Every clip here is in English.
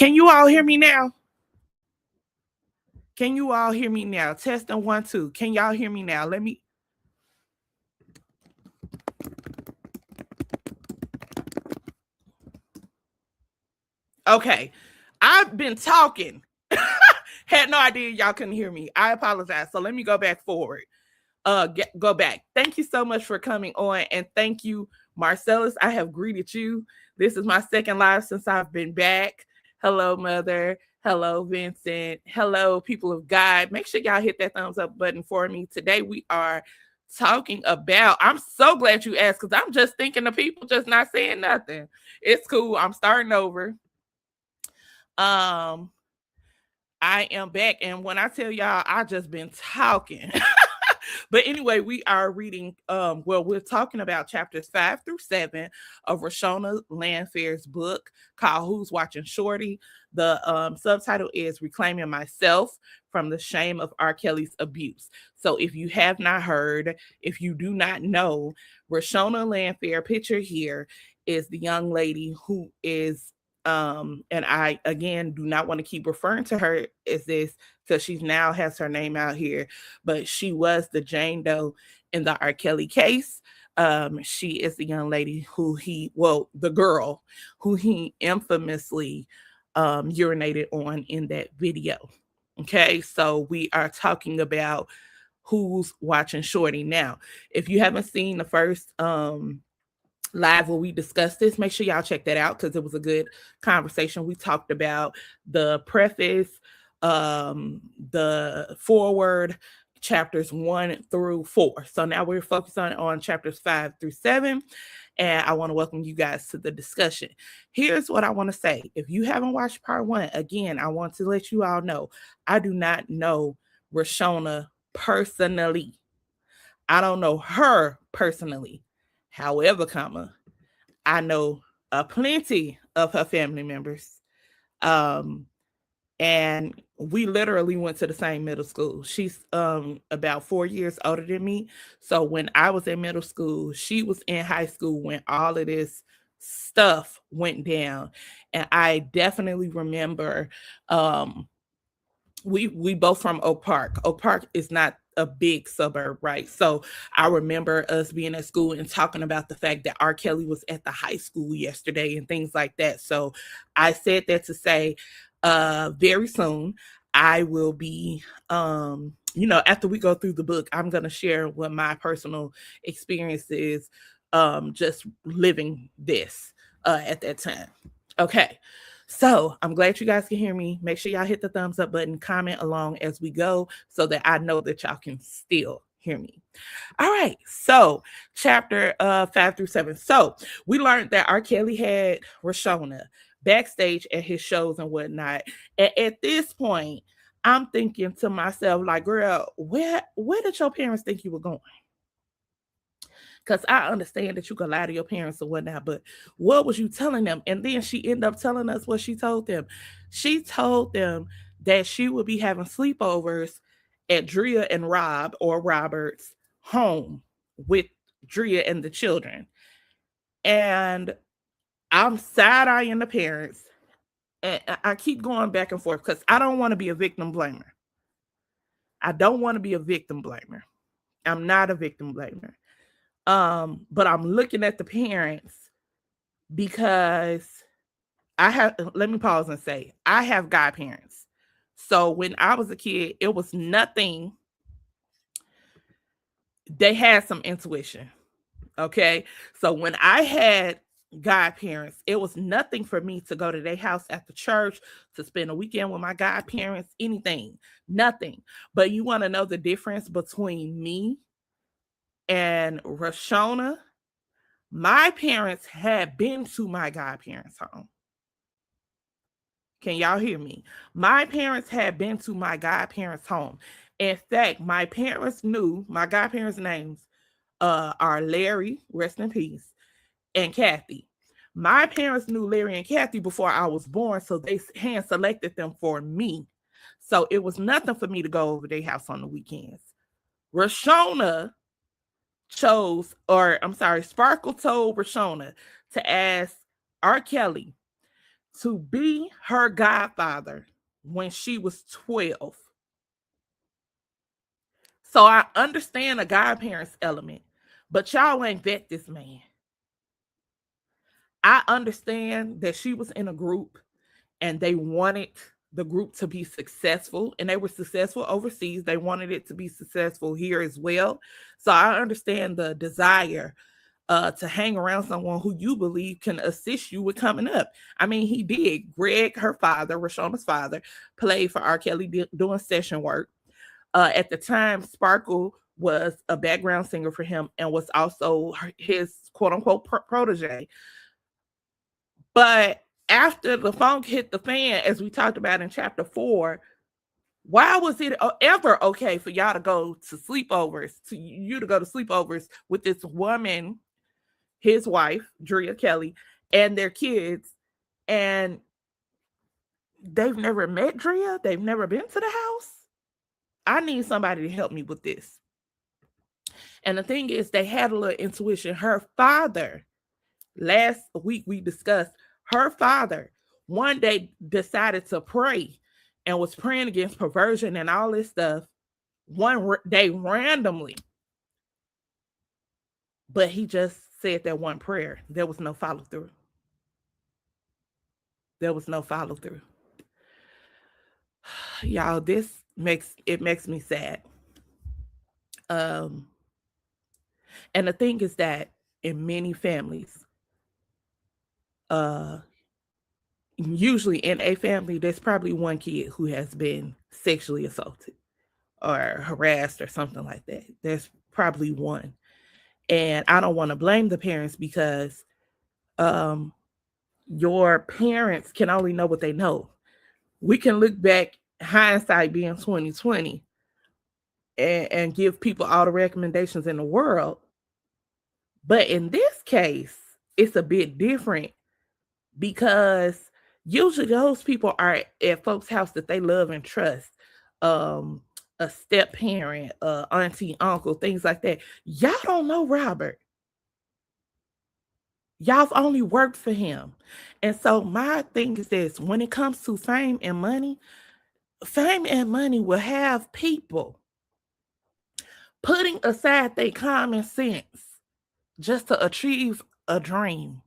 Can you all hear me now? Can you all hear me now? Testing 1, 2. Can y'all hear me now? Let me. Okay. I've been talking. Had no idea y'all couldn't hear me. I apologize. So let me go back forward. Go back. Thank you so much for coming on, and thank you, Marcellus. I have greeted you. This is my second live since I've been back. Hello, Mother. Hello, Vincent. Hello, people of God. Make sure y'all hit that thumbs up button for me. Today we are talking about, I'm so glad you asked, because I'm just thinking of people just not saying nothing. It's cool. I'm starting over. I am back, and when I tell y'all, I just been talking. But anyway, we are reading, we're talking about chapters 5 through 7 of Reshona Landfair's book called Who's Watching Shorty. The subtitle is Reclaiming Myself from the Shame of R. Kelly's Abuse. So if you have not heard, if you do not know, Reshona Landfair, picture here, is the young lady who is and I again do not want to keep referring to her as this because she now has her name out here, but she was the Jane Doe in the R. Kelly case. She is the young lady the girl who he infamously urinated on in that video. Okay, so we are talking about Who's Watching Shorty. Now, if you haven't seen the first live where we discussed this, make sure y'all check that out because it was a good conversation. We talked about the preface, the forward, chapters 1 through 4. So now we're focusing on chapters 5 through 7, and I want to welcome you guys to the discussion. Here's what I want to say. If you haven't watched part 1, again, I want to let you all know I do not know Reshona personally. I don't know her personally. However, I know plenty of her family members. And we literally went to the same middle school. She's about 4 years older than me. So when I was in middle school, she was in high school when all of this stuff went down. And I definitely remember we both from Oak Park. Oak Park is not a big suburb, right? So I remember us being at school and talking about the fact that R. Kelly was at the high school yesterday and things like that. So I said that to say very soon I will be after we go through the book, I'm going to share what my personal experience is just living this at that time. Okay. So I'm glad you guys can hear me. Make sure y'all hit the thumbs up button, comment along as we go so that I know that y'all can still hear me. All right. So chapter 5 through 7. So we learned that R. Kelly had Reshona backstage at his shows and whatnot. And at this point, I'm thinking to myself, like, girl, where did your parents think you were going? Because I understand that you can lie to your parents or whatnot, but what was you telling them? And then she ended up telling us what she told them. She told them that she would be having sleepovers at Drea and Rob or Robert's home with Drea and the children. And I'm side-eyeing the parents. And I keep going back and forth because I don't want to be a victim blamer. I don't want to be a victim blamer. I'm not a victim blamer. But I'm looking at the parents because let me pause and say, I have godparents. So when I was a kid, it was nothing. They had some intuition. Okay. So when I had godparents, it was nothing for me to go to their house after church, to spend a weekend with my godparents, anything, nothing. But you want to know the difference between me and Reshona? My parents had been to my godparents' home. Can y'all hear me? My parents had been to my godparents' home. In fact, my parents knew my godparents' names are Larry, rest in peace, and Kathy. My parents knew Larry and Kathy before I was born, so they hand selected them for me. So it was nothing for me to go over their house on the weekends. Reshona Sparkle told Reshona to ask R. Kelly to be her godfather when she was 12. So I understand the godparents element, but y'all ain't vet this man. I understand that she was in a group and they wanted the group to be successful, and they were successful overseas. They wanted it to be successful here as well. So I understand the desire to hang around someone who you believe can assist you with coming up. I mean, he did. Greg, her father, Reshona's father, played for R. Kelly doing session work. At the time, Sparkle was a background singer for him and was also his quote unquote protege. But after the funk hit the fan, as we talked about in chapter 4, why was it ever okay for y'all to go to sleepovers, to go to sleepovers with this woman, his wife, Drea Kelly, and their kids, and they've never met Drea? They've never been to the house? I need somebody to help me with this. And the thing is, they had a little intuition. Her father, last week we discussed, her father one day decided to pray and was praying against perversion and all this stuff one day randomly. But he just said that one prayer. There was no follow through. There was no follow through. Y'all, this makes me sad. And the thing is that in many families, usually in a family, there's probably one kid who has been sexually assaulted or harassed or something like that. There's probably one. And I don't want to blame the parents because your parents can only know what they know. We can look back, hindsight being 2020, and give people all the recommendations in the world. But in this case, it's a bit different because usually those people are at folks' house that they love and trust. A step parent, auntie, uncle, things like that. Y'all don't know Robert. Y'all've only worked for him. And so my thing is this: when it comes to fame and money will have people putting aside their common sense just to achieve a dream,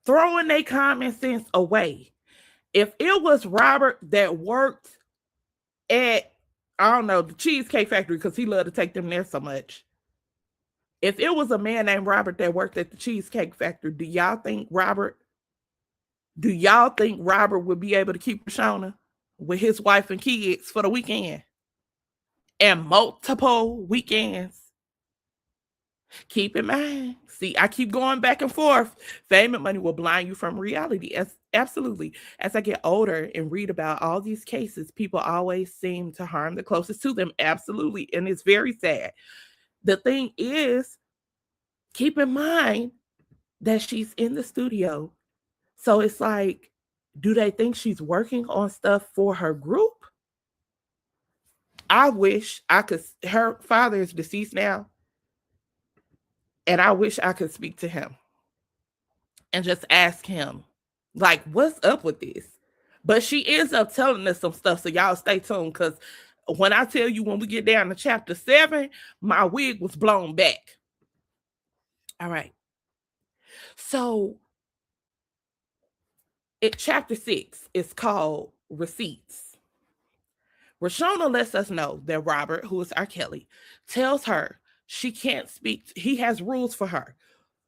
throwing their common sense away. If it was Robert that worked at, I don't know, the Cheesecake Factory, because he loved to take them there so much. If it was a man named Robert that worked at the Cheesecake Factory, do y'all think Robert would be able to keep Reshona with his wife and kids for the weekend? And multiple weekends. Keep in mind, see, I keep going back and forth. Fame and money will blind you from reality. Absolutely. As I get older and read about all these cases, people always seem to harm the closest to them. Absolutely. And it's very sad. The thing is, keep in mind that she's in the studio. So it's like, do they think she's working on stuff for her group? I wish I could. Her father is deceased now. And I wish I could speak to him and just ask him, like, what's up with this? But she ends up telling us some stuff. So y'all stay tuned, because when I tell you, when we get down to chapter 7, my wig was blown back. All right. So chapter 6 is called Receipts. Reshona lets us know that Robert, who is R. Kelly, tells her she can't speak. He has rules for her.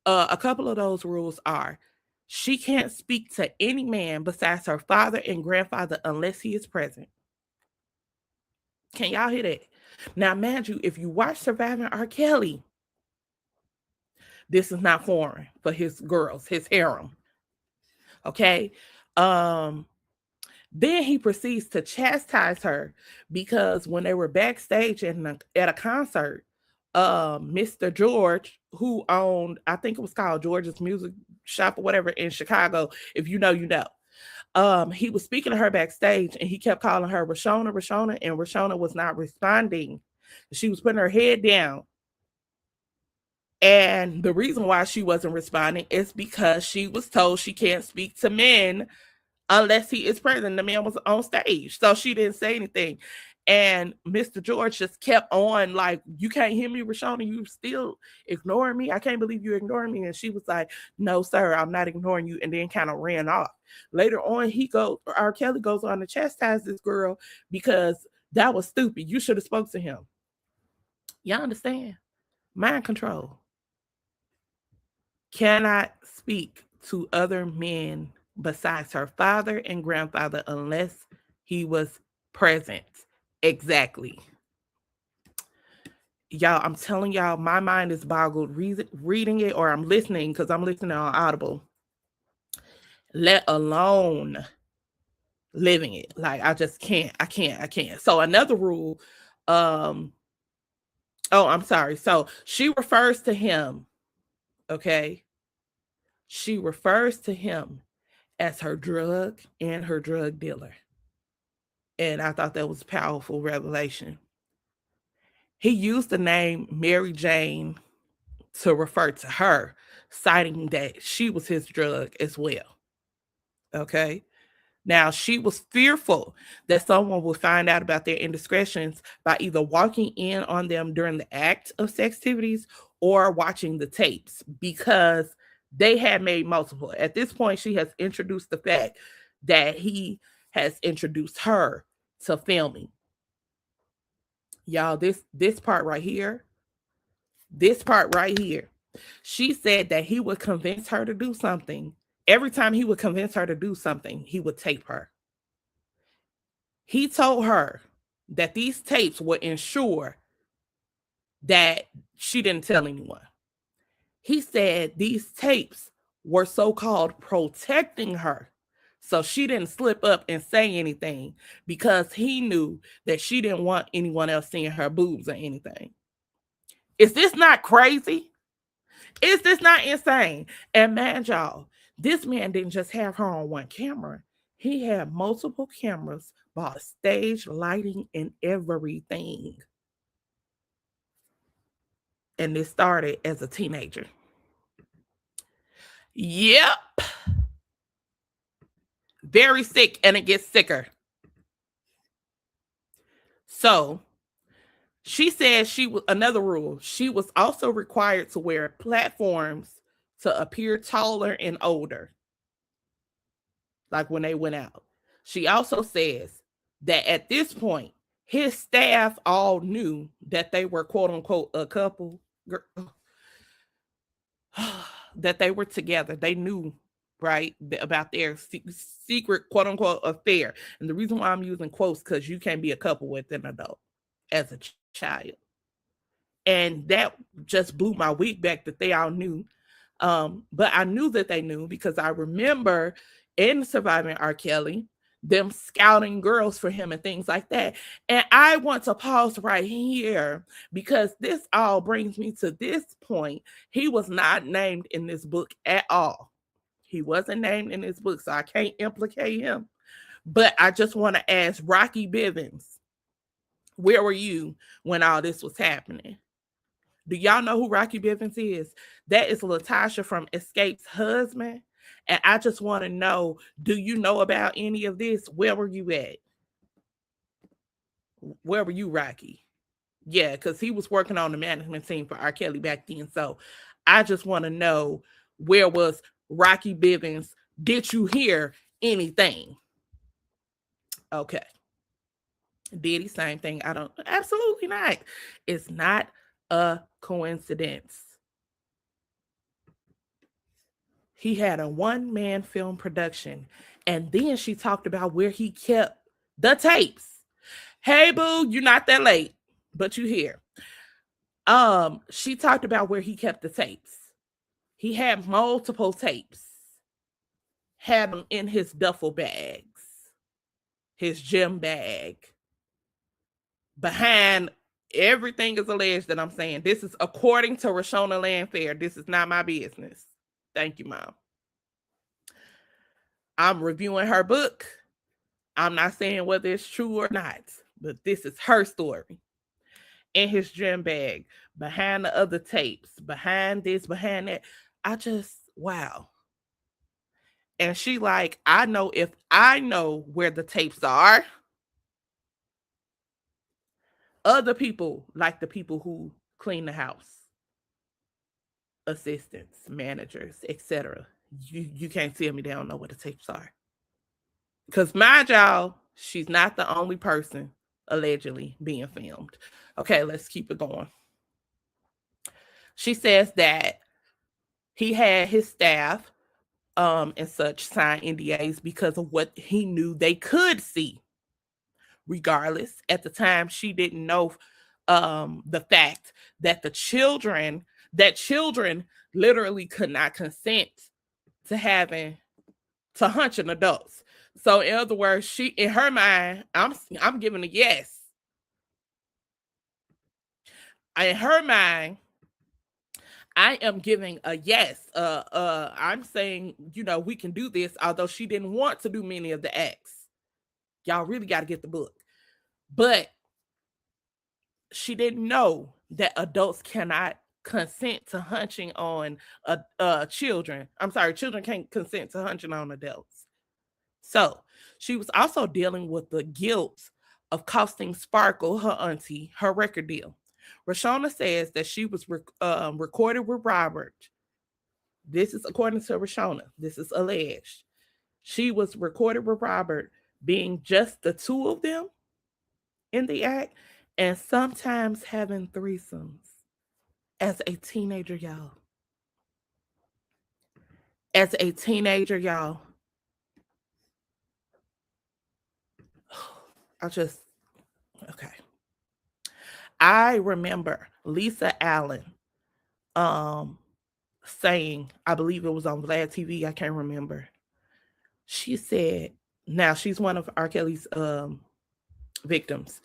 A couple of those rules are: she can't speak to any man besides her father and grandfather unless he is present. Can y'all hear that? Now, mind you, if you watch Surviving R. Kelly, this is not foreign for his girls, his harem. Okay. Then he proceeds to chastise her because when they were backstage at a concert, Mr. George, who owned, I think it was called George's Music Shop or whatever in Chicago, if you know, you know. He was speaking to her backstage and he kept calling her Reshona, Reshona, and Reshona was not responding. She was putting her head down. And the reason why she wasn't responding is because she was told she can't speak to men unless he is present. The man was on stage, so she didn't say anything. And Mr. George just kept on like, "You can't hear me, Reshona. You still ignoring me. I can't believe you're ignoring me." And she was like, "No, sir, I'm not ignoring you." And then kind of ran off. Later on, R. Kelly goes on to chastise this girl because that was stupid. You should have spoke to him. Y'all understand? Mind control. Cannot speak to other men besides her father and grandfather unless he was present. Exactly. Y'all, I'm telling y'all, my mind is boggled reading it, or I'm listening because I'm listening on Audible, let alone living it. Like, I just can't. I can't. So another rule, oh, I'm sorry. So she refers to him, okay? She refers to him as her drug and her drug dealer. And I thought that was a powerful revelation. He used the name Mary Jane to refer to her, citing that she was his drug as well. Okay. Now, she was fearful that someone would find out about their indiscretions by either walking in on them during the act of sex activities or watching the tapes, because they had made multiple. At this point, she has introduced the fact that he has introduced her to filming. Y'all, this part right here, she said that he would convince her to do something. Every time he would convince her to do something, he would tape her. He told her that these tapes would ensure that she didn't tell anyone. He said these tapes were so-called protecting her, so she didn't slip up and say anything, because he knew that she didn't want anyone else seeing her boobs or anything. Is this not crazy? Is this not insane? And man, y'all, this man didn't just have her on one camera. He had multiple cameras, bought stage lighting and everything. And this started as a teenager. Yep. Very sick, and it gets sicker. So she said another rule, she was also required to wear platforms to appear taller and older, like when they went out. She also says that at this point, his staff all knew that they were quote unquote a couple, that they were together. They knew, right, about their secret quote unquote affair. And the reason why I'm using quotes, because you can't be a couple with an adult as a child. And that just blew my wig back that they all knew. But I knew that they knew because I remember in Surviving R. Kelly, them scouting girls for him and things like that. And I want to pause right here because this all brings me to this point. He was not named in this book at all. He wasn't named in this book, so I can't implicate him. But I just want to ask Rocky Bivens, where were you when all this was happening? Do y'all know who Rocky Bivens is? That is Latasha from Escape's husband. And I just want to know, do you know about any of this? Where were you at? Where were you, Rocky? Yeah, because he was working on the management team for R. Kelly back then. So I just want to know, where was Rocky Bivens? Did you hear anything? Okay. Did he? Same thing. I don't, absolutely not. It's not a coincidence. He had a one-man film production. And then she talked about where he kept the tapes. Hey, boo, you're not that late, but you here. She talked about where he kept the tapes. He had multiple tapes. Had them in his duffel bags, his gym bag. Behind everything is alleged that I'm saying. This is according to Reshona Landfair. This is not my business. Thank you, Mom. I'm reviewing her book. I'm not saying whether it's true or not, but this is her story. in his gym bag, behind the other tapes, behind this, behind that. I just, wow. And she like, I know if I know where the tapes are, other people, like the people who clean the house, assistants, managers, etc. You can't tell me they don't know what the tapes are. Because mind y'all, she's not the only person allegedly being filmed. Okay, let's keep it going. She says that he had his staff and such sign NDAs because of what he knew they could see. Regardless, at the time, she didn't know the fact that children literally could not consent to hunching adults. So in other words, she in her mind, I'm giving a yes. In her mind, I am giving a yes. I'm saying, we can do this, although she didn't want to do many of the acts. Y'all really got to get the book. But she didn't know that adults cannot consent to hunching on children. I'm sorry, children can't consent to hunching on adults. So she was also dealing with the guilt of costing Sparkle, her auntie, her record deal. Reshona says that she was recorded with Robert. This is according to Reshona. This is alleged. She was recorded with Robert being just the two of them in the act and sometimes having threesomes as a teenager, y'all. As a teenager, y'all. Okay. I remember Lisa Allen saying, I believe it was on Vlad TV, I can't remember. She said, now she's one of R. Kelly's victims.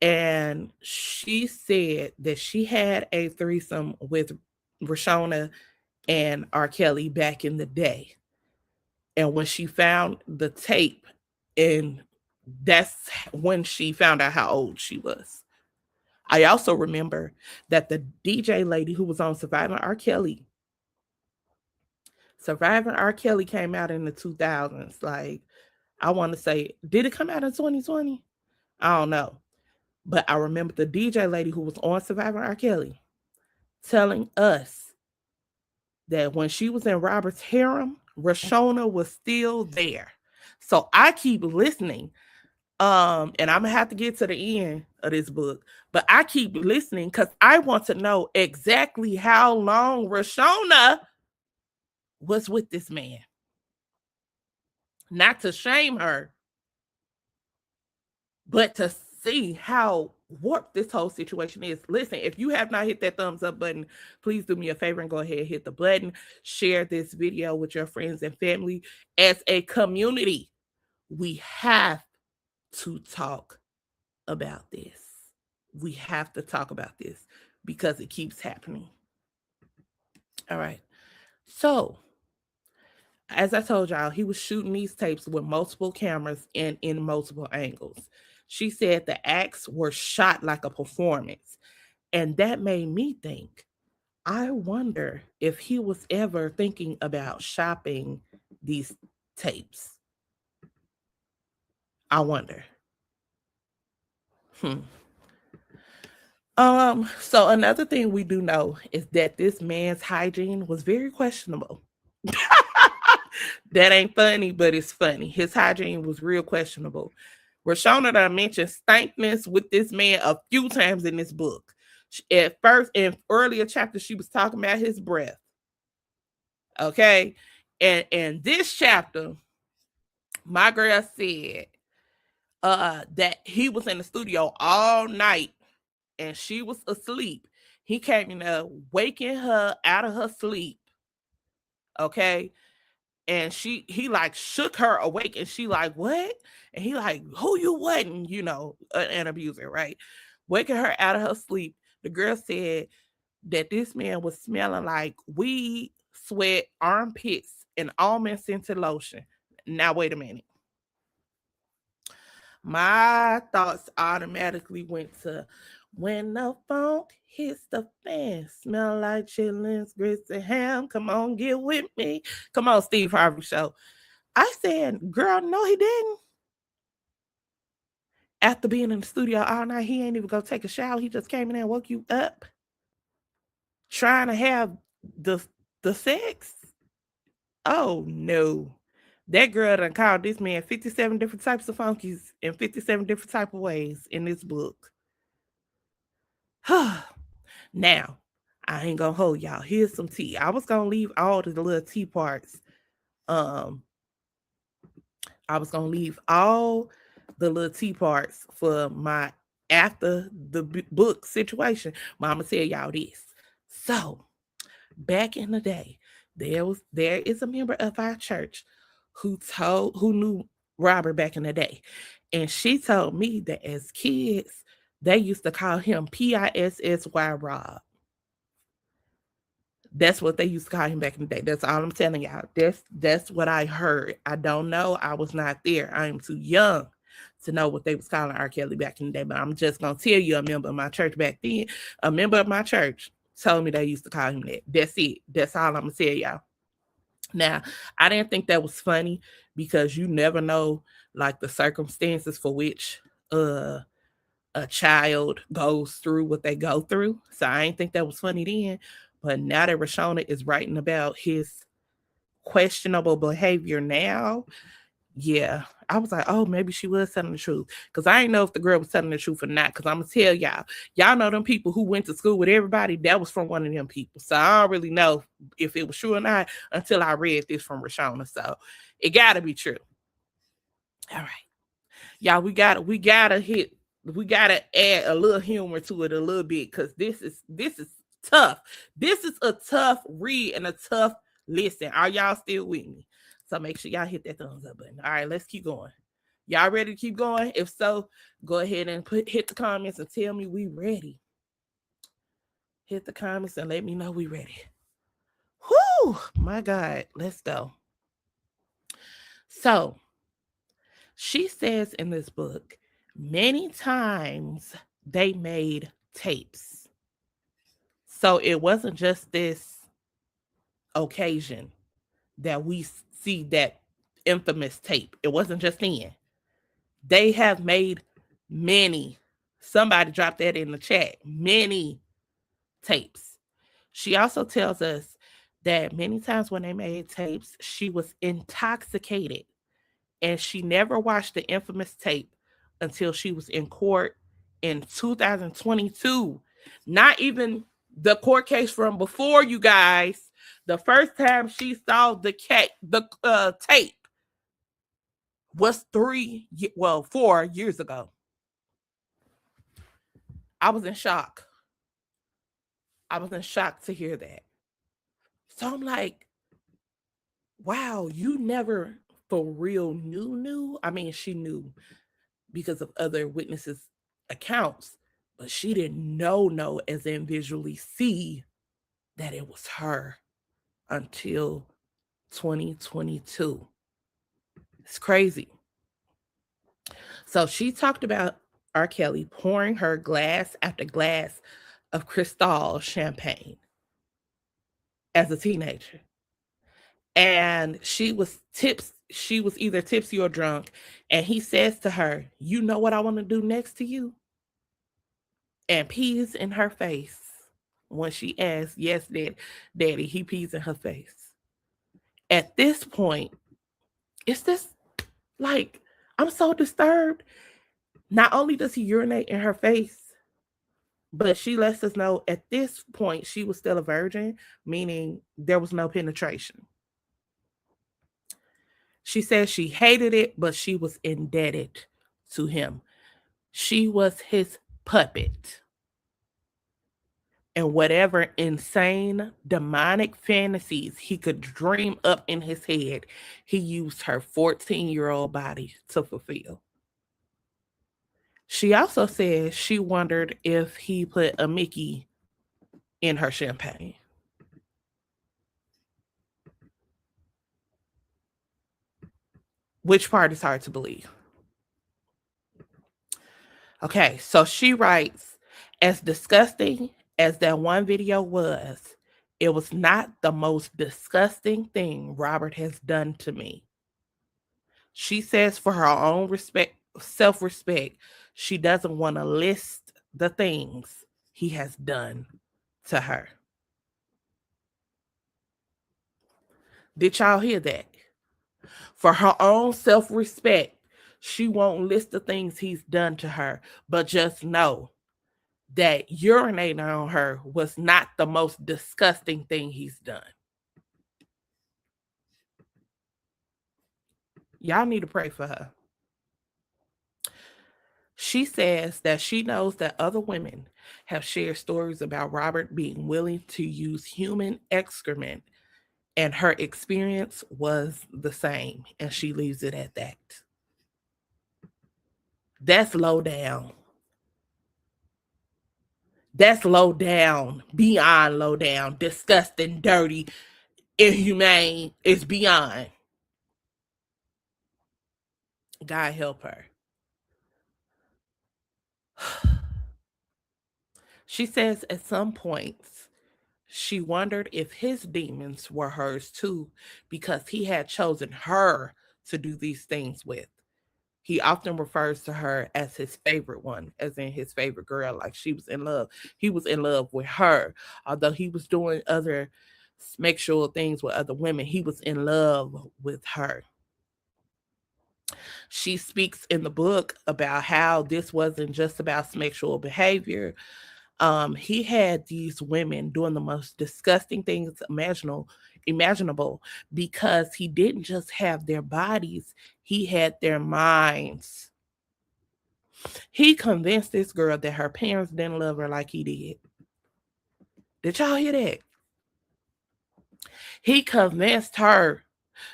And she said that she had a threesome with Reshona and R. Kelly back in the day. And when she found the tape, and that's when she found out how old she was. I also remember that the DJ lady who was on Surviving R. Kelly came out in the 2000s. Like, I want to say, did it come out in 2020? I don't know. But I remember the DJ lady who was on Surviving R. Kelly telling us that when she was in Robert's harem, Reshona was still there. So I keep listening. And I'm gonna have to get to the end of this book, but I keep listening because I want to know exactly how long Reshona was with this man. Not to shame her, but to see how warped this whole situation is. Listen, if you have not hit that thumbs up button, please do me a favor and go ahead and hit the button. Share this video with your friends and family. As a community, we have to talk about this. We have to talk about this because it keeps happening. All right. So, as I told y'all, he was shooting these tapes with multiple cameras and in multiple angles. She said the acts were shot like a performance. And that made me think, I wonder if he was ever thinking about shopping these tapes. I wonder. So another thing we do know is that this man's hygiene was very questionable. That ain't funny, but it's funny. His hygiene was real questionable. Reshona done mentioned stankness with this man a few times in this book. At first, in earlier chapters, she was talking about his breath. Okay. And in this chapter, my girl said that he was in the studio all night and she was asleep. He came in there waking her out of her sleep. Okay. And he like shook her awake and she like, what? And he like, who you wasn't, an abuser, right? Waking her out of her sleep. The girl said that this man was smelling like weed, sweat, armpits, and almond scented lotion. Now, wait a minute. My thoughts automatically went to, When the funk hits the fan, smell like chitlins, grits, and ham. Come on, get with me. Come on, Steve Harvey Show. I said, girl, no, he didn't. After being in the studio all night, he ain't even go take a shower. He just came in and woke you up trying to have the the sex. Oh no. That girl done called this man 57 different types of funkies in 57 different type of ways in this book. Now, I ain't gonna hold y'all. Here's some tea. I was gonna leave all the little tea parts. Um, I was gonna leave all the little tea parts for my after the book situation. Mama tell y'all this. So back in the day, there is a member of our church who knew Robert back in the day, and she told me that as kids they used to call him Pissy Rob. That's what they used to call him back in the day. That's all I'm telling y'all. That's what I heard. I don't know. I was not there. I am too young to know what they was calling R. Kelly back in the day. But I'm just gonna tell you, a member of my church back then, a member of my church told me they used to call him that. That's it. That's all I'm gonna tell y'all. Now, I didn't think that was funny because you never know like the circumstances for which a child goes through what they go through. So I didn't think that was funny then. But now that Reshona is writing about his questionable behavior now, yeah, I was like, oh, maybe she was telling the truth. Because I didn't know if the girl was telling the truth or not. Because I'm going to tell y'all know them people who went to school with everybody, that was from one of them people. So I don't really know if it was true or not until I read this from Reshona. So it got to be true. All right. Y'all, we gotta add a little humor to it a little bit because this is tough. This is a tough read and a tough listen. Are y'all still with me? So make sure y'all hit that thumbs up button. All right, let's keep going. Y'all ready to keep going? If so, go ahead and hit the comments and tell me we ready. Hit the comments and let me know we ready. Whoo, my God, let's go. So she says in this book, many times they made tapes. So it wasn't just this occasion that we see that infamous tape. It wasn't just then. They have made many. Somebody dropped that in the chat. Many tapes. She also tells us that many times when they made tapes, she was intoxicated and she never watched the infamous tape until she was in court in 2022. Not even the court case from before, you guys. The first time she saw the tape was 4 years ago. I was in shock. I was in shock to hear that. So I'm like, wow, you never for real knew. I mean, she knew because of other witnesses' accounts, but she didn't know as in visually see that it was her until 2022. It's crazy. So she talked about R. Kelly pouring her glass after glass of Cristal champagne as a teenager. And she was either tipsy or drunk. And he says to her, you know what I want to do next to you? And pees in her face. When she asks, yes, daddy, he pees in her face. At this point, it's this like, I'm so disturbed. Not only does he urinate in her face, but she lets us know at this point she was still a virgin, meaning there was no penetration. She says she hated it, but she was indebted to him. She was his puppet. And whatever insane, demonic fantasies he could dream up in his head, he used her 14-year-old body to fulfill. She also says she wondered if he put a Mickey in her champagne. Which part is hard to believe? Okay, so she writes, As disgusting as that one video was, it was not the most disgusting thing Robert has done to me. She says for her own respect, self-respect, she doesn't want to list the things he has done to her. Did y'all hear that? For her own self-respect, she won't list the things he's done to her, but just know that urinating on her was not the most disgusting thing he's done. Y'all need to pray for her. She says that she knows that other women have shared stories about Robert being willing to use human excrement, and her experience was the same, and she leaves it at that. That's low down. That's low down, beyond low down, disgusting, dirty, inhumane. It's beyond. God help her. She says at some points she wondered if his demons were hers too, because he had chosen her to do these things with. He often refers to her as his favorite one, as in his favorite girl, like she was in love. He was in love with her. Although he was doing other sexual things with other women, he was in love with her. She speaks in the book about how this wasn't just about sexual behavior. He had these women doing the most disgusting things imaginable, because he didn't just have their bodies, he had their minds. He convinced this girl that her parents didn't love her like he did. Did y'all hear that? He convinced her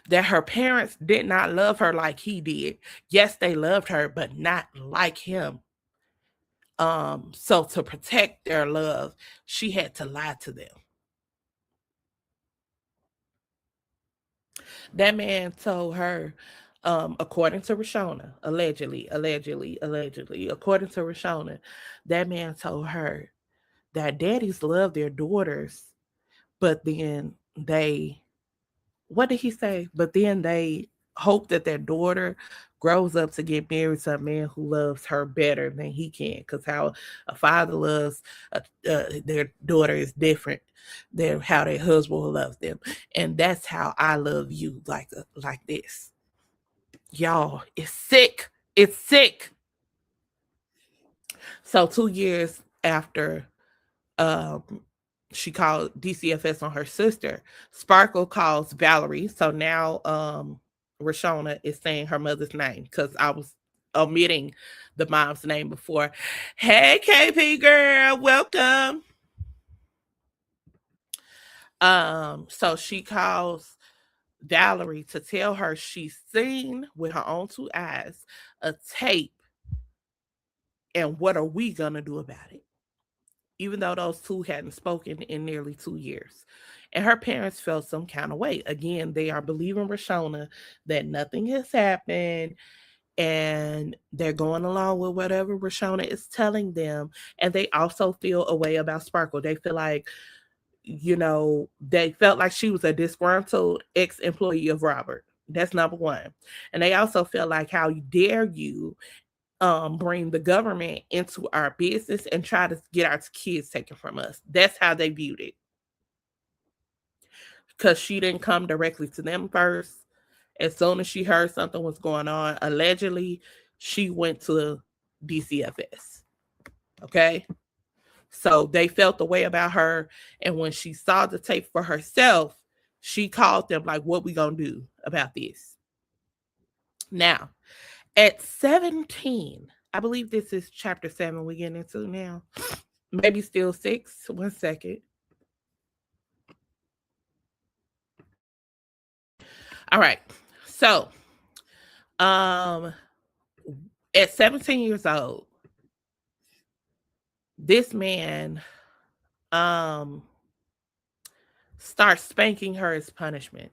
that her parents did not love her like he did. Yes, they loved her, but not like him. So to protect their love, she had to lie to them. That man told her, according to Reshona, allegedly, according to Reshona, that man told her that daddies love their daughters, but then what did he say? But then they hope that their daughter grows up to get married to a man who loves her better than he can. Because how a father loves their daughter is different than how their husband loves them, and that's how I love you, like this. Y'all, it's sick. It's sick. So 2 years after um she called DCFS on her sister, Sparkle calls Valerie. So now Reshona is saying her mother's name, because I was omitting the mom's name before. Hey KP girl, welcome. So she calls Valerie to tell her she's seen with her own two eyes a tape, and what are we gonna do about it? Even though those two hadn't spoken in nearly 2 years. And her parents felt some kind of way. Again, they are believing Reshona that nothing has happened, and they're going along with whatever Reshona is telling them. And they also feel a way about Sparkle. They feel like, they felt like she was a disgruntled ex-employee of Robert. That's number one. And they also feel like, how dare you bring the government into our business and try to get our kids taken from us. That's how they viewed it. Because she didn't come directly to them first. As soon as she heard something was going on, allegedly, she went to DCFS. Okay. So they felt the way about her. And when she saw the tape for herself, she called them like, what we gonna do about this? Now, at 17, I believe this is chapter 7 we get into now. Maybe still 6. 1 second. All right. So, at 17 years old, this man starts spanking her as punishment.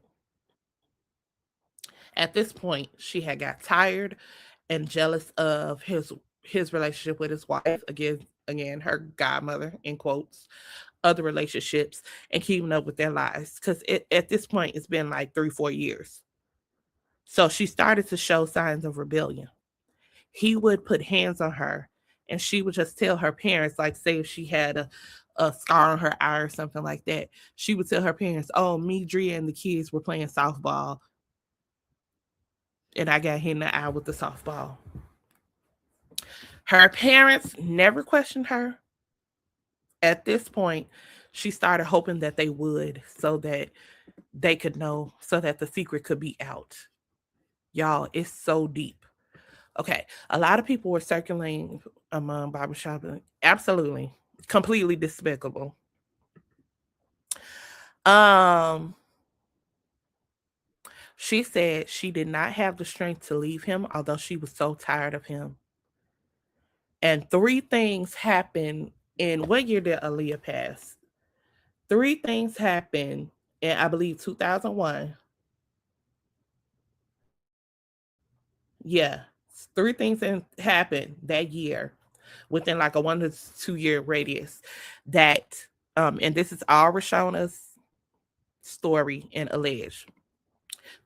At this point, she had got tired and jealous of his relationship with his wife. Again, again, her godmother, in quotes, other relationships, and keeping up with their lives. Because at this point, it's been like 3-4 years. So she started to show signs of rebellion. He would put hands on her, and she would just tell her parents, like, say if she had a scar on her eye or something like that, she would tell her parents, oh, me, Drea, and the kids were playing softball, and I got hit in the eye with the softball. Her parents never questioned her. At this point, she started hoping that they would, so that they could know, so that the secret could be out. Y'all, it's so deep. Okay, a lot of people were circulating among barbershop. Absolutely, completely despicable. Um, she said she did not have the strength to leave him, although she was so tired of him. And three things happened in what year did Aaliyah pass? Three things happened in, I believe, 2001. Yeah, three things happened that year within like a 1 to 2 year radius that, and this is all Reshona's story and alleged.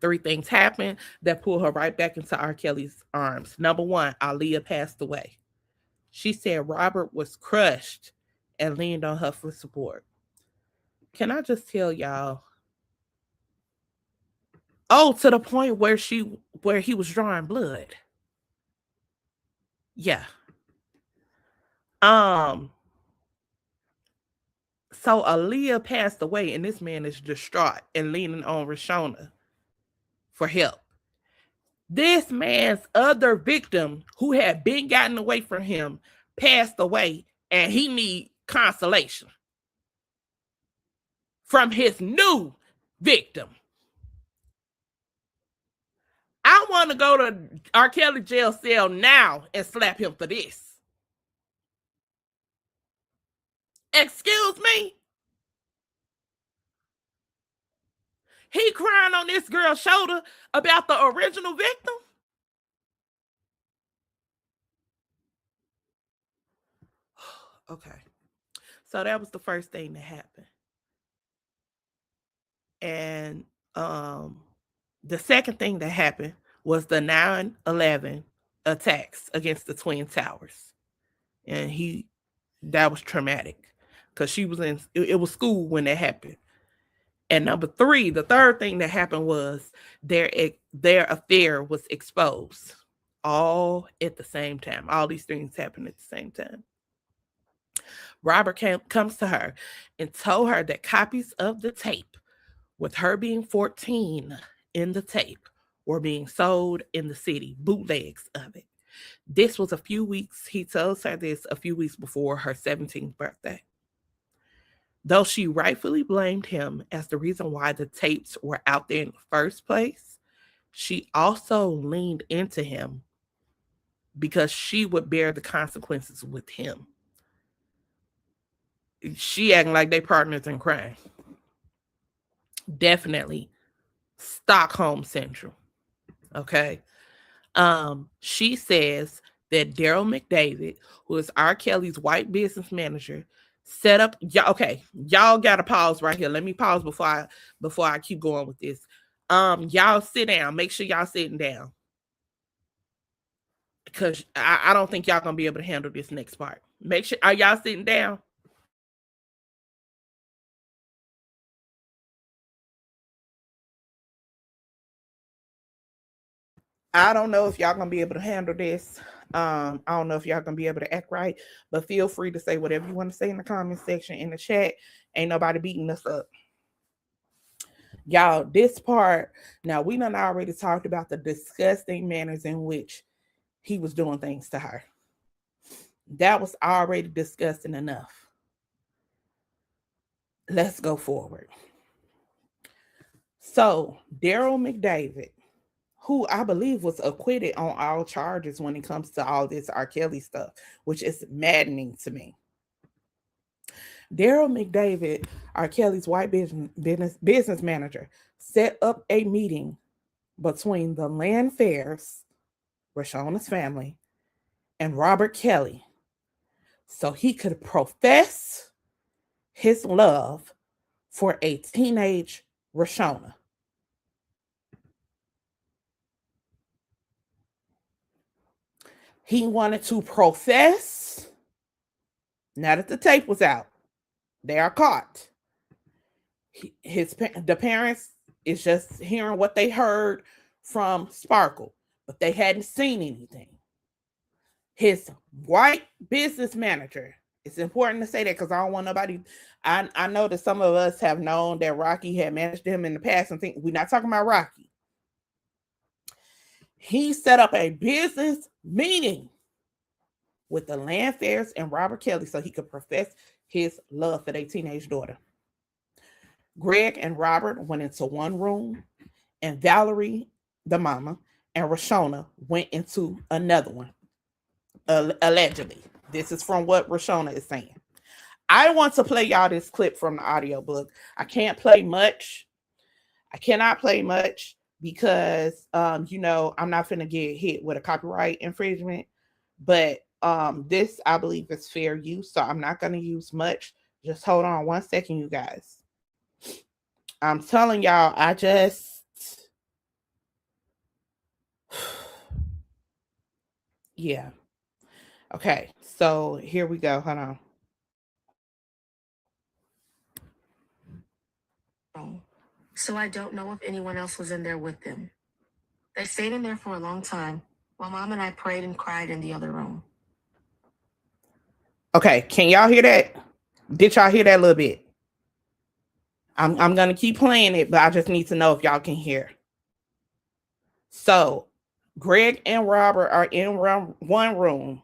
Three things happened that pulled her right back into R. Kelly's arms. Number one, Aaliyah passed away. She said Robert was crushed and leaned on her for support. Can I just tell y'all? Oh, to the point where he was drawing blood. Yeah. Um. So Aaliyah passed away, and this man is distraught and leaning on Reshona for help. This man's other victim, who had been gotten away from him, passed away, and he need consolation from his new victim. I want to go to R. Kelly jail cell now and slap him for this. Excuse me? He crying on this girl's shoulder about the original victim? Okay. So that was the first thing that happened. And the second thing that happened was the 9/11 attacks against the Twin Towers. And that was traumatic because she was it was school when that happened. And number three, the third thing that happened was their affair was exposed all at the same time. All these things happened at the same time. Robert comes to her and told her that copies of the tape, with her being 14 in the tape, were being sold in the city, bootlegs of it. This was he tells her this a few weeks before her 17th birthday. Though she rightfully blamed him as the reason why the tapes were out there in the first place, she also leaned into him because she would bear the consequences with him. She acting like they partners in crime. Definitely Stockholm Central. Okay. She says that Daryl McDavid, who is R. Kelly's white business manager, set up y'all gotta pause right here. Let me pause before I keep going with this. Y'all sit down. Make sure y'all sitting down. Because I don't think y'all gonna be able to handle this next part. Make sure, are y'all sitting down? I don't know if y'all gonna be able to handle this. I don't know if y'all gonna be able to act right, but feel free to say whatever you want to say in the comment section, in the chat. Ain't nobody beating us up. Y'all, this part, now we done already talked about the disgusting manners in which he was doing things to her. That was already disgusting enough. Let's go forward. So, Daryl McDavid, who I believe was acquitted on all charges when it comes to all this R. Kelly stuff, which is maddening to me. Daryl McDavid, R. Kelly's white business manager, set up a meeting between the Landfairs, Reshona's family, and Robert Kelly so he could profess his love for a teenage Reshona. He wanted to profess, now that the tape was out, they are caught. The parents is just hearing what they heard from Sparkle, but they hadn't seen anything. His white business manager, it's important to say that because I don't want nobody. I know that some of us have known that Rocky had managed him in the past and think we're not talking about Rocky. He set up a business meeting with the Landfairs and Robert Kelly so he could profess his love for their teenage daughter. Greg and Robert went into one room, and Valerie, the mama, and Reshona went into another one. Allegedly. This is from what Reshona is saying. I want to play y'all this clip from the audiobook. I can't play much. I cannot play much because I'm not finna get hit with a copyright infringement. But this, I believe, is fair use, so I'm not gonna use much. Just hold on one second, you guys. I'm telling y'all, yeah. Okay, so here we go. Hold on. So I don't know if anyone else was in there with them. They stayed in there for a long time while Mom and I prayed and cried in the other room. Okay, can y'all hear that? Did y'all hear that a little bit? I'm gonna keep playing it, but I just need to know if y'all can hear. So Greg and Robert are in one room,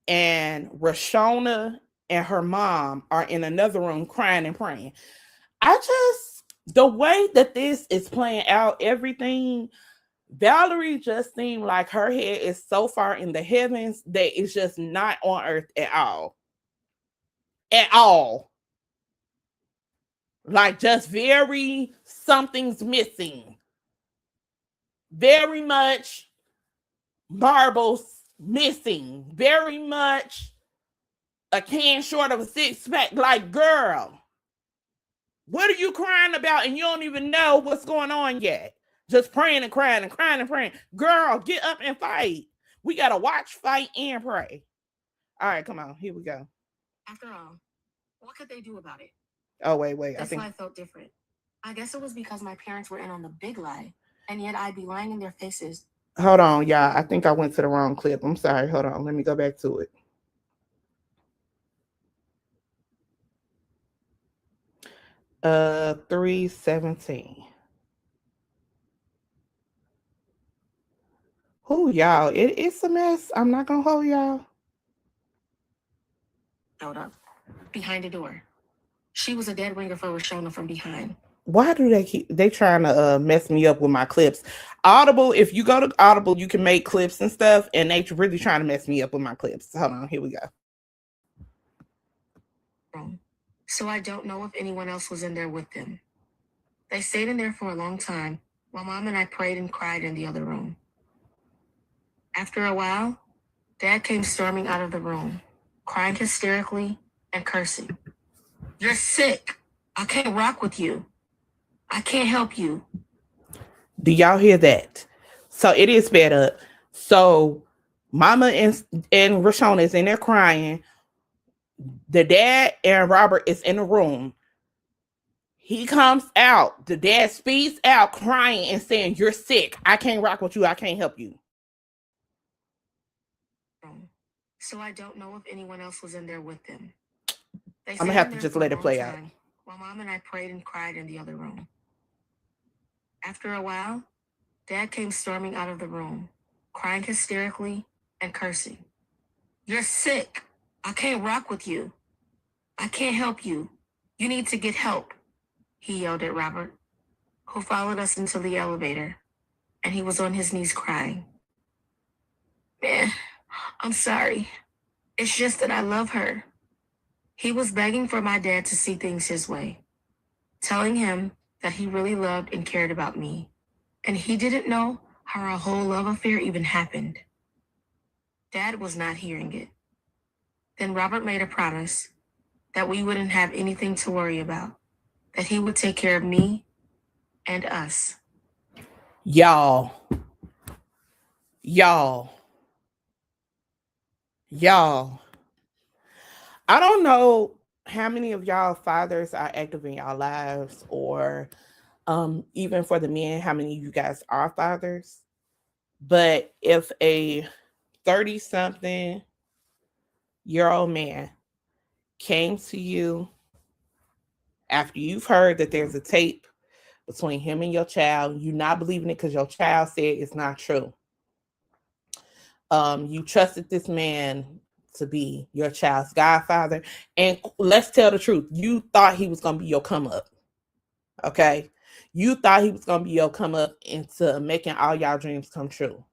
and Reshona and her mom are in another room crying and praying. The way that this is playing out, everything, Valerie just seemed like her head is so far in the heavens that it's just not on earth at all. At all. Like, just very, something's missing. Very much marbles missing. Very much a can short of a six pack. Like, girl, what are you crying about? And you don't even know what's going on yet. Just praying and crying and crying and praying. Girl, get up and fight. We got to watch, fight, and pray. All right, come on. Here we go. After all, what could they do about it? Oh, wait. That's why I felt different. I guess it was because my parents were in on the big lie, and yet I'd be lying in their faces. Hold on, y'all. I think I went to the wrong clip. I'm sorry. Hold on. Let me go back to it. 3:17. Who, y'all? It's a mess. I'm not gonna hold y'all. Showed up behind the door. She was a dead ringer for Reshona from behind. Why do they trying to mess me up with my clips? Audible, if you go to Audible, you can make clips and stuff, and they really trying to mess me up with my clips. Hold on, here we go. So I don't know if anyone else was in there with them. They stayed in there for a long time while Mom and I prayed and cried in the other room. After a while, Dad came storming out of the room, crying hysterically and cursing. You're sick. I can't rock with you. I can't help you. Do y'all hear that? So it is sped up. So Mama and Reshona is in there crying. The dad and Robert is in the room. He comes out. The dad speeds out crying and saying, you're sick. I can't rock with you. I can't help you. So I don't know if anyone else was in there with them. I'm going to have to just let it play out. While Mom and I prayed and cried in the other room. After a while, Dad came storming out of the room, crying hysterically and cursing. You're sick. I can't rock with you. I can't help you. You need to get help, he yelled at Robert, who followed us into the elevator, and he was on his knees crying. Man, I'm sorry. It's just that I love her. He was begging for my dad to see things his way, telling him that he really loved and cared about me, and he didn't know how our whole love affair even happened. Dad was not hearing it. Then Robert made a promise that we wouldn't have anything to worry about, that he would take care of me and us. Y'all, y'all, y'all. I don't know how many of y'all fathers are active in y'all lives, or even for the men, how many of you guys are fathers. But if a 30 something year old man came to you after you've heard that there's a tape between him and your child, you not believing it because your child said it's not true. You trusted this man to be your child's godfather, and let's tell the truth, you thought he was gonna be your come up. Okay, you thought he was gonna be your come up into making all y'all dreams come true.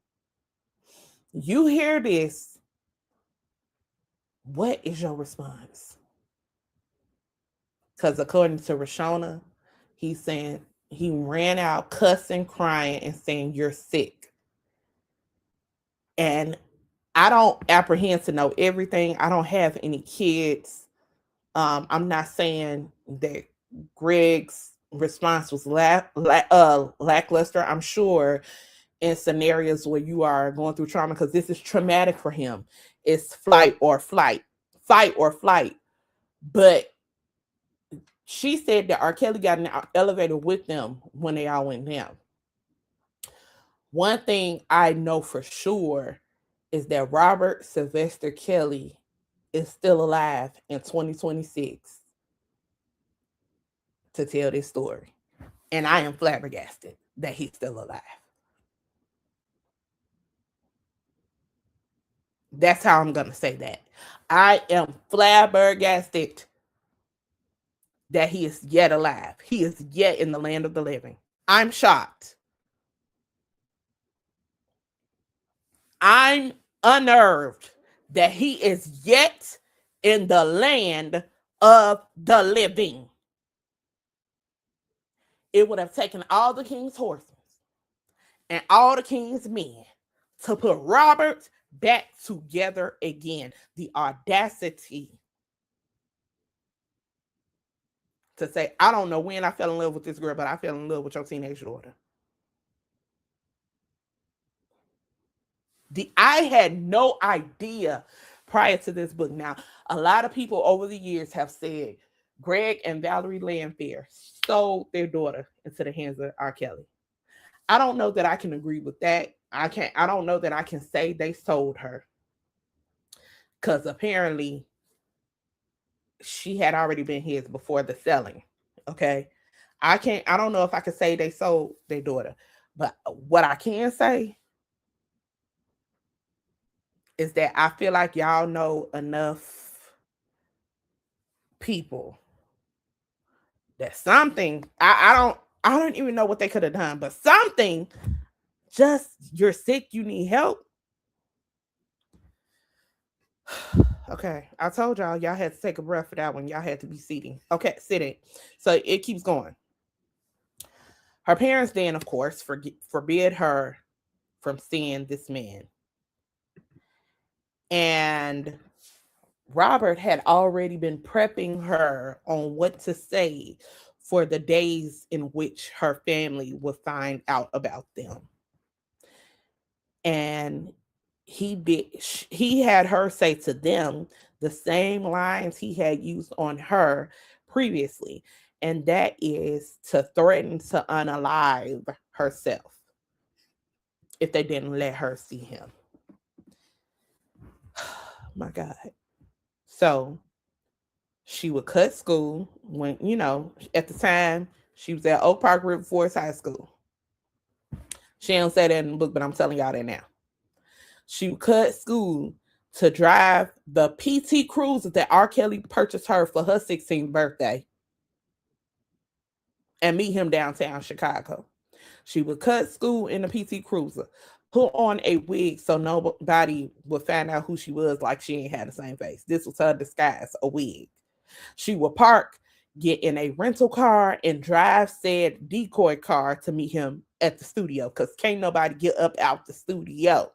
You hear this, what is your response? Because according to Reshona, he's saying he ran out cussing, crying, and saying you're sick. And I don't apprehend to know everything. I don't have any kids. I'm not saying that Greg's response was lackluster. I'm sure in scenarios where you are going through trauma, because this is traumatic for him. It's flight or flight, fight or flight. But she said that R. Kelly got in the elevator with them when they all went down. One thing I know for sure is that Robert Sylvester Kelly is still alive in 2026 to tell this story. And I am flabbergasted that he's still alive. That's how I'm going to say that. I am flabbergasted that he is yet alive. He is yet in the land of the living. I'm shocked. I'm unnerved that he is yet in the land of the living. It would have taken all the king's horses and all the king's men to put Robert back together again. The audacity to say, I don't know when I fell in love with this girl, but I fell in love with your teenage daughter. I had no idea prior to this book. Now, a lot of people over the years have said Greg and Valerie Landfair sold their daughter into the hands of R. Kelly. I don't know that I can agree with that. I don't know that I can say they sold her. Because apparently she had already been his before the selling. Okay. I don't know if I could say they sold their daughter. But what I can say is that I feel like y'all know enough people that something, I don't even know what they could have done, but something, just you're sick, you need help. Okay, I told y'all had to take a breath for that one. Y'all had to be sitting. So it keeps going. Her parents then, of course, forbid her from seeing this man. And Robert had already been prepping her on what to say for the days in which her family would find out about them. And he had her say to them the same lines he had used on her previously, and that is to threaten to unalive herself if they didn't let her see him. My God. So she would cut school when, at the time she was at Oak Park River Forest High School. She don't say that in the book, but I'm telling y'all that now. She would cut school to drive the PT Cruiser that R. Kelly purchased her for her 16th birthday and meet him downtown Chicago. She would cut school in the PT Cruiser, put on a wig so nobody would find out who she was, like she ain't had the same face. This was her disguise, a wig. She would park, get in a rental car, and drive said decoy car to meet him at the studio, because can't nobody get up out the studio.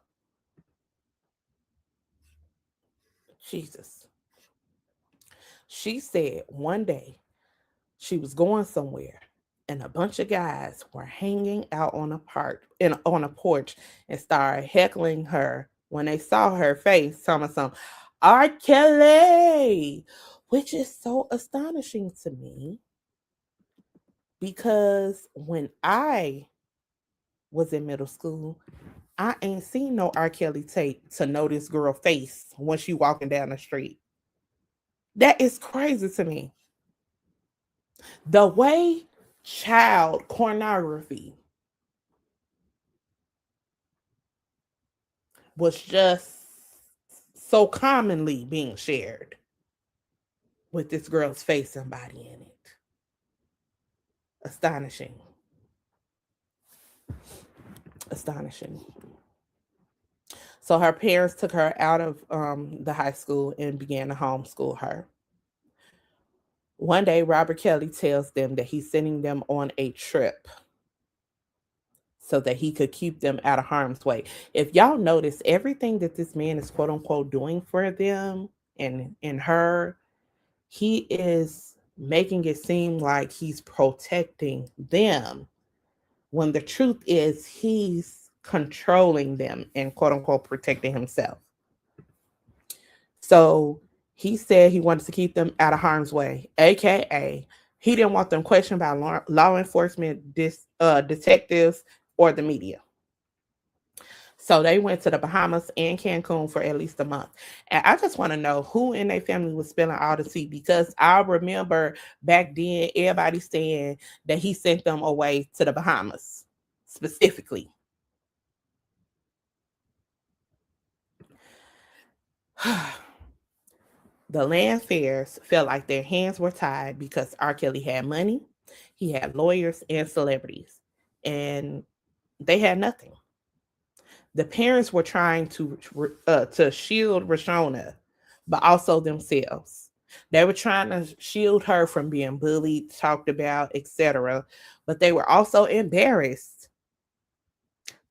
Jesus. She said one day she was going somewhere and a bunch of guys were hanging out on a park in on a porch and started heckling her when they saw her face, telling some R. Kelly, which is so astonishing to me because when I was in middle school, I ain't seen no R. Kelly tape to know this girl face when she walking down the street. That is crazy to me. The way child pornography was just so commonly being shared with this girl's face and body in it. Astonishing. Astonishing. So her parents took her out of the high school and began to homeschool her. One day, Robert Kelly tells them that he's sending them on a trip so that he could keep them out of harm's way. If y'all notice, everything that this man is quote unquote doing for them and her, he is making it seem like he's protecting them when the truth is he's controlling them and quote unquote protecting himself. So he said he wanted to keep them out of harm's way, aka he didn't want them questioned by law enforcement, detectives, or the media. So they went to the Bahamas and Cancun for at least a month. And I just want to know who in their family was spilling all the tea because I remember back then everybody saying that he sent them away to the Bahamas specifically. The Landfairs felt like their hands were tied because R. Kelly had money, he had lawyers and celebrities, and they had nothing. The parents were trying to shield Reshona, but also themselves. They were trying to shield her from being bullied, talked about, etc. But they were also embarrassed.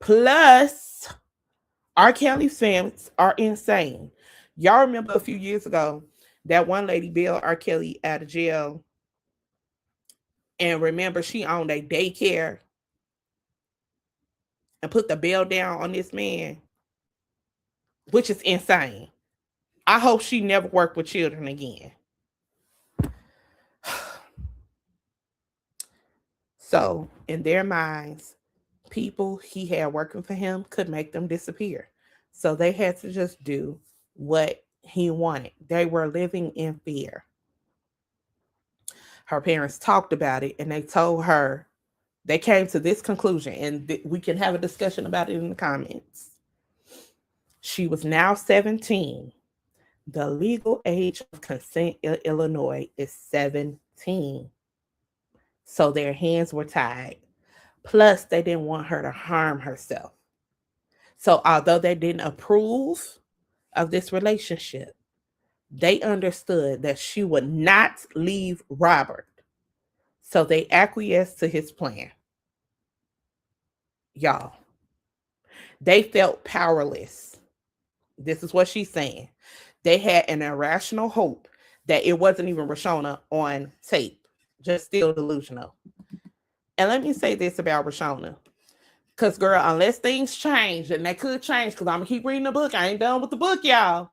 Plus, R. Kelly's fans are insane. Y'all remember a few years ago that one lady bailed R. Kelly out of jail, and remember she owned a daycare and put the bail down on this man, which is insane. I hope she never worked with children again. So, in their minds, people he had working for him could make them disappear. So they had to just do what he wanted. They were living in fear. Her parents talked about it and they told her, they came to this conclusion, and we can have a discussion about it in the comments. She was now 17. The legal age of consent in Illinois is 17. So their hands were tied. Plus, they didn't want her to harm herself. So, although they didn't approve of this relationship, they understood that she would not leave Robert. So, they acquiesced to his plan. Y'all, they felt powerless. This is what she's saying. They had an irrational hope that it wasn't even Reshona on tape, just still delusional. And let me say this about Reshona. Because, girl, unless things change, and they could change, because I'm going to keep reading the book. I ain't done with the book, y'all.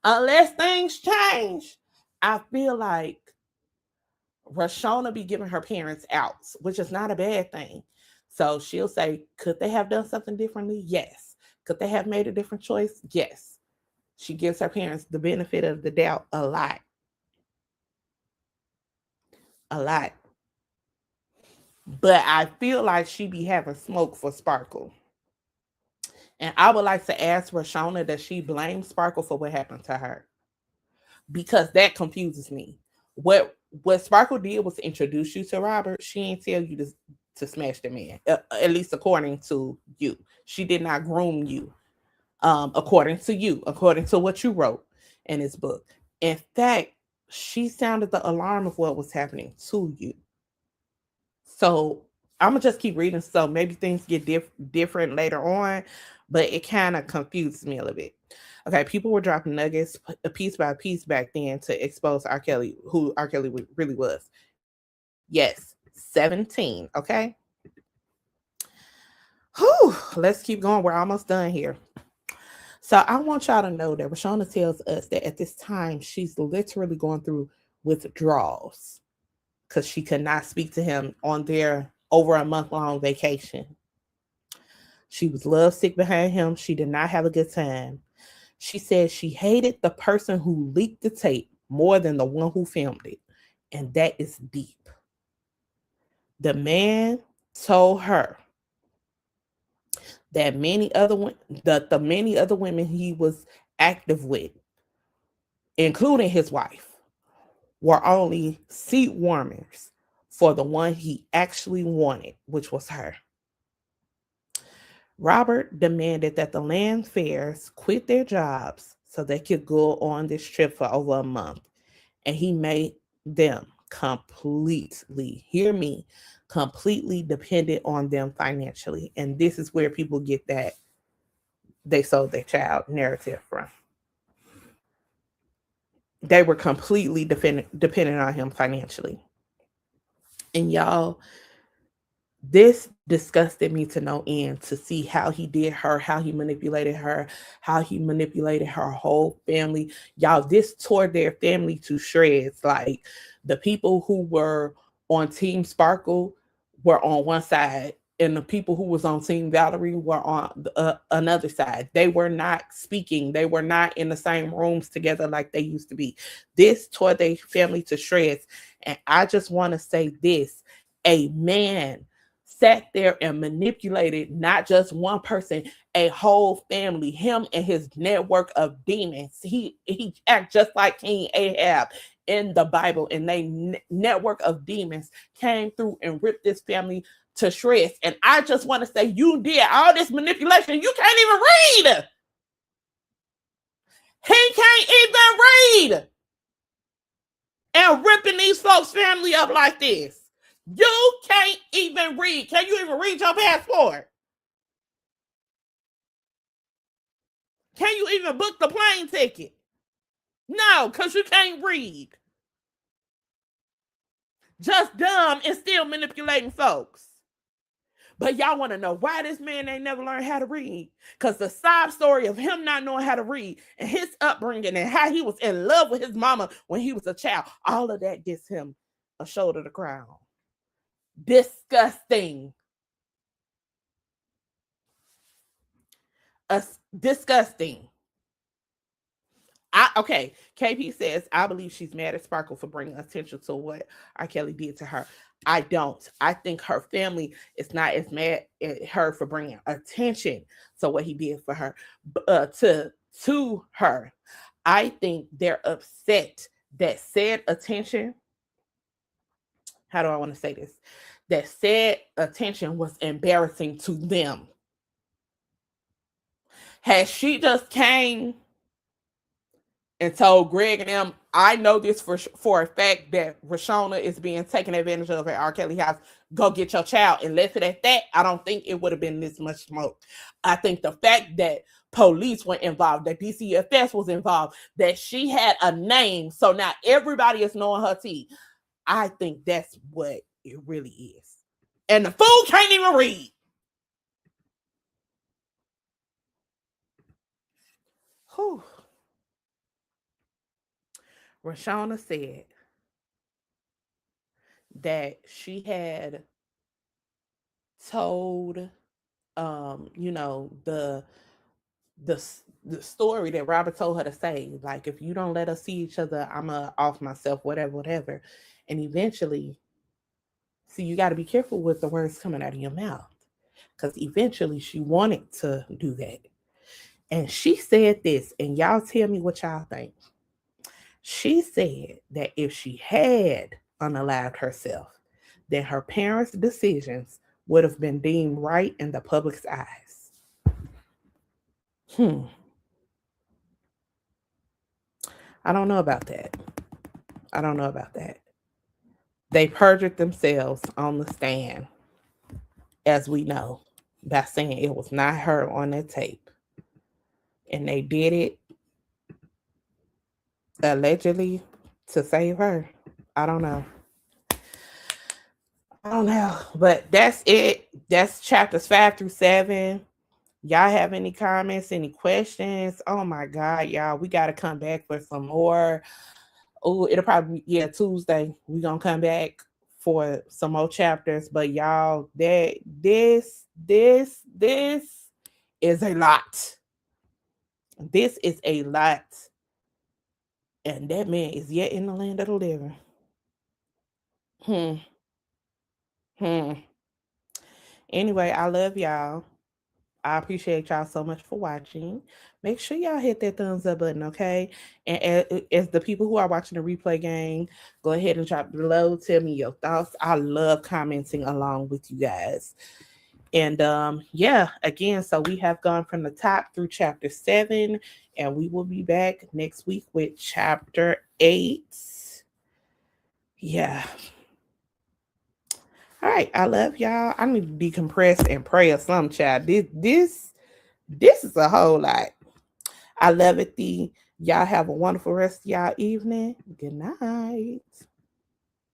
Unless things change, I feel like Reshona be giving her parents outs, which is not a bad thing. So she'll say, could they have done something differently? Yes. Could they have made a different choice? Yes. She gives her parents the benefit of the doubt a lot. A lot. But I feel like she be having smoke for Sparkle. And I would like to ask Reshona, does she blame Sparkle for what happened to her? Because that confuses me. What Sparkle did was introduce you to Robert. She ain't tell you to smash the man. At least according to you. She did not groom you. According to you, according to what you wrote in this book. In fact, she sounded the alarm of what was happening to you. So I'm gonna just keep reading. So maybe things get different later on, but it kind of confuses me a little bit. Okay, people were dropping nuggets piece by piece back then to expose R. Kelly, who R. Kelly really was. Yes, 17. Okay. Whew, let's keep going. We're almost done here. So I want y'all to know that Reshona tells us that at this time she's literally going through withdrawals because she could not speak to him on their over a month long vacation. She was lovesick behind him. She did not have a good time. She said she hated the person who leaked the tape more than the one who filmed it. And that is deep. The man told her that the many other women he was active with, including his wife, were only seat warmers for the one he actually wanted, which was her. Robert demanded that the Landfairs quit their jobs so they could go on this trip for over a month. And he made them completely, hear me, completely dependent on them financially. And this is where people get that they sold their child narrative from. They were completely dependent on him financially. And y'all, this disgusted me to no end to see how he did her, how he manipulated her whole family. Y'all, this tore their family to shreds. Like the people who were on Team Sparkle were on one side, and the people who was on Team Valerie were on another side. They were not speaking. They were not in the same rooms together like they used to be. This tore their family to shreds. And I just want to say this: a man sat there and manipulated not just one person, a whole family, him and his network of demons. He act just like King Ahab in the Bible, and they network of demons came through and ripped this family to shreds. And I just want to say, you did all this manipulation. You can't even read. He can't even read. And ripping these folks' family up like this. You can't even read. Can you even read your passport? Can you even book the plane ticket? No, because you can't read. Just dumb and still manipulating folks. But y'all want to know why this man ain't never learned how to read? Because the side story of him not knowing how to read and his upbringing and how he was in love with his mama when he was a child, all of that gets him a shoulder to cry on. Disgusting. Disgusting. Okay, KP says, I believe she's mad at Sparkle for bringing attention to what R. Kelly did to her. I don't. I think her family is not as mad at her for bringing attention to what he did for her, to her. I think they're upset that said attention, how do I want to say this? That said attention was embarrassing to them. Had she just came and told Greg and them, I know this for a fact that Reshona is being taken advantage of at R. Kelly house. Go get your child and left it at that. I don't think it would have been this much smoke. I think the fact that police were involved, that DCFS was involved, that she had a name, so now everybody is knowing her tea. I think that's what it really is. And the fool can't even read. Whew. Reshona said that she had told the the the story that Robert told her to say, like, if you don't let us see each other, I'ma off myself, whatever. And eventually, see, you got to be careful with the words coming out of your mouth, because eventually she wanted to do that. And she said this, and y'all tell me what y'all think. She said that if she had unalived herself, then her parents' decisions would have been deemed right in the public's eyes. Hmm. I don't know about that. I don't know about that. They perjured themselves on the stand, as we know, by saying it was not her on that tape. And they did it allegedly to save her. I don't know. I don't know. But that's it. That's chapters 5 through 7. Y'all have any comments, any questions? Oh my God, y'all. We gotta come back for some more. Oh, it'll probably be, yeah, Tuesday. We gonna come back for some more chapters. But y'all, that this is a lot. This is a lot. And that man is yet in the land of the living. Hmm. Hmm. Anyway, I love y'all. I appreciate y'all so much for watching. Make sure y'all hit that thumbs up button, okay? And as the people who are watching the replay game, go ahead and drop below. Tell me your thoughts. I love commenting along with you guys. And yeah, again, so we have gone from the top through chapter 7, and we will be back next week with chapter 8. Yeah. All right, I love y'all. I need to decompress and pray or some child. This is a whole lot. I love it. Y'all have a wonderful rest of y'all evening. Good night.